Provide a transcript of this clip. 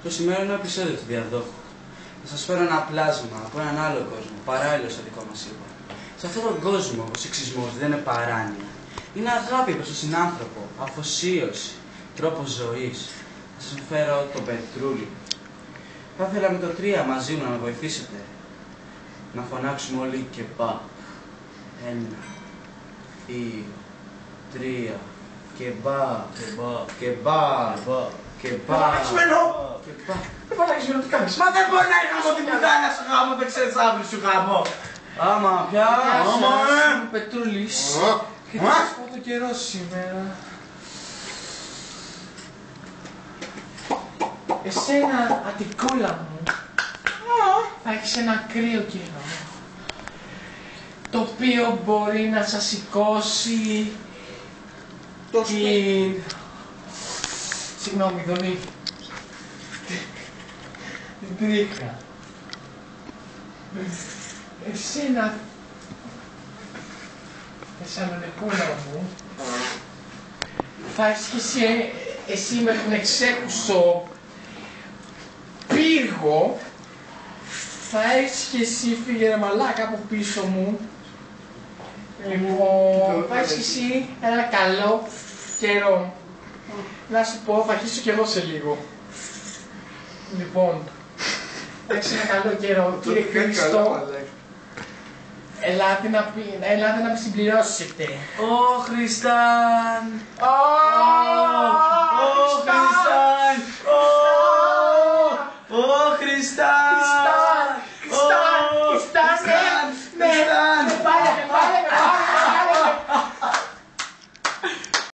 Στο σημερινό επεισόδιο του Διαδόχου θα σας φέρω ένα πλάσμα από έναν άλλο κόσμο, παράλληλο στο δικό μας σύμπαν. Σε αυτόν τον κόσμο ο σεξισμός δεν είναι παράνοια. Είναι αγάπη προς τον συνάνθρωπο, αφοσίωση, τρόπος ζωής. Θα σας φέρω το Πετρούλι. Θα ήθελα με το 3 μαζί μου να με βοηθήσετε. Να φωνάξουμε όλοι και πα. 1, 2, 3. Και μπα, και μπα, και μπα. Παράξιμενο! Δεν παράξιμενο, τι κάνεις? Μα δεν μπορεί να είναι από την πουτάνα σου γάμο, δεν ξέρεις αύριο σου γάμο. Άμα πια, Άμα, Πετρούλης. Και τι θα πω το καιρό σήμερα. Εσένα, Αττικούλα μου, θα έχεις ένα κρύο καιρό, το οποίο μπορεί να σας σηκώσει την... Συγγνώμη, Δονή. Την τρίχα. Εσένα, Θεσσαλονικούλα μου, θα έχεις εσύ με τον εξέχουσο πύργο, θα έχεις και εσύ, φύγε ρε μαλάκα από πίσω μου. Λοιπόν, θα έχεις και εσύ ένα καλό καιρό. Να σου πω, θα αρχίσω κι εγώ σε λίγο. Λοιπόν, θα έχεις ένα καλό καιρό, κύριε Χριστό. Ελάτε να με συμπληρώσετε. Ω Χριστάν!